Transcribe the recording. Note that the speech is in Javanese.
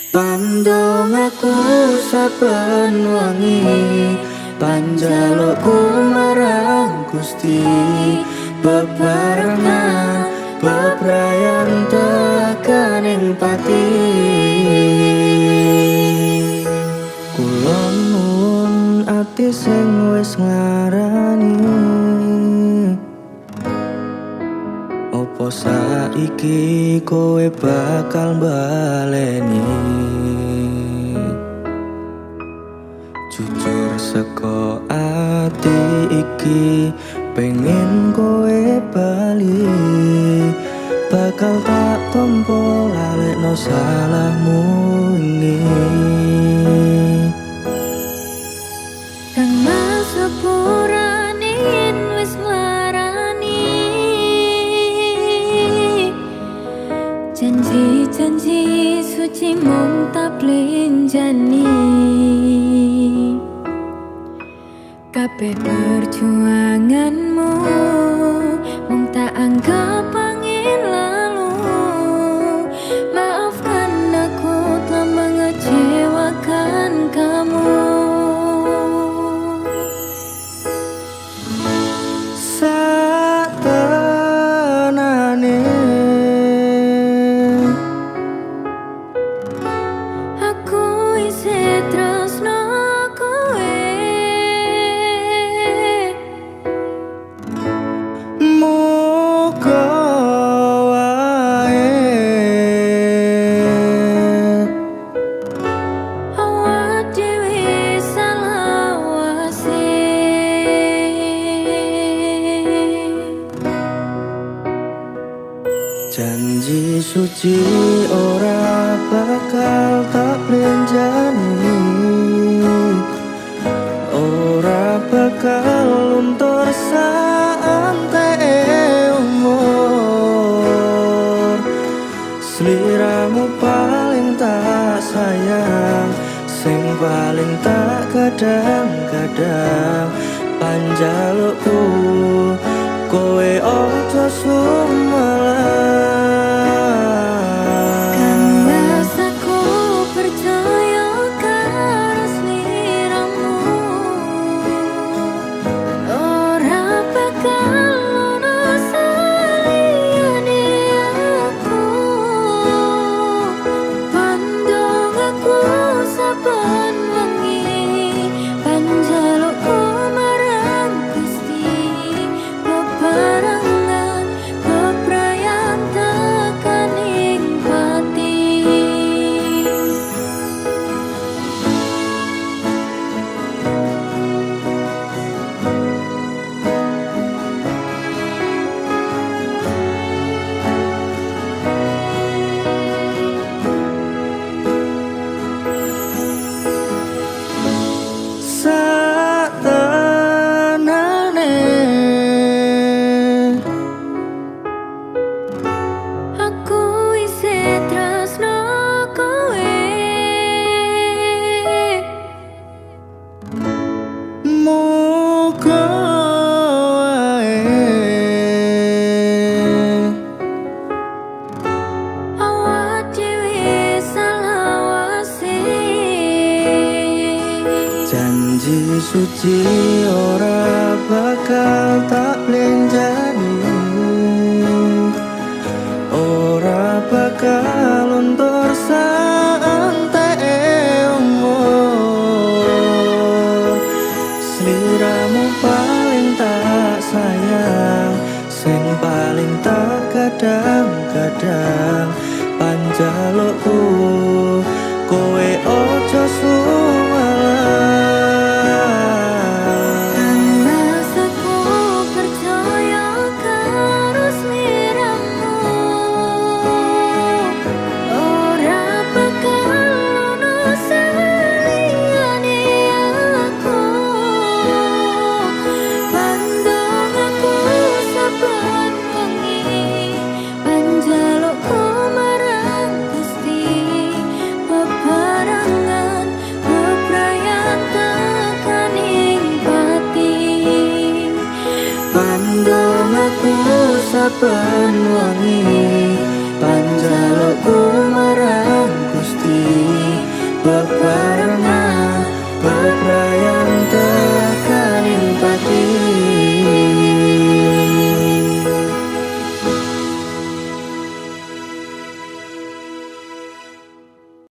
Pandong aku saben wangi, panjalukku marang Gusti, bebarengan bebrayan tekaning pati. Kula nuwun ati sing wis nglarani, opo saiki kowe bakal baleni? Jujur seko ati iki pengen kowe bali, bakal tak tompo lalekno salahmu ini. Kang masepuranin wis nglarani, janji-janji suci mung tak lenjani. Kabeh perjuanganmu mung tak anggap angin lalu. Maafkan aku telah mengecewakan kamu. Satenane Aku isih tresno kowe, muga wae awak dhewe salah wasih. janji suci ora bakal tak lenjani, ora bakal luntur saante umur. Sliramu paling tak sayang, sing paling tak kadang-kadang. Panjalukku kowe ojo sumelang. Kandas aku percaya karo sliramu, ora bakal ono saliyane aku. Pandong aku saben wengi, panjalukku marang Gusti, bebarengan bebrayan tekaning pati. Satenane Aku isih tresno kowe, muga wae awak dhewe salah wasih. janji suci ora bakal tak lenjani, ora bakal luntur saante umur. Sliramu paling tak sayang, sing paling tak kadang-kadang. Panjalukku kowe ojo sumelang. Kandas aku percaya karo sliramu, ora bakal ono saliyane aku. Pandong aku saben wengi, panjalukku marang Gusti, bebarengan bebrayan tekaning pati. Pandong aku saben wangi, panjalukku marang Gusti, beprayan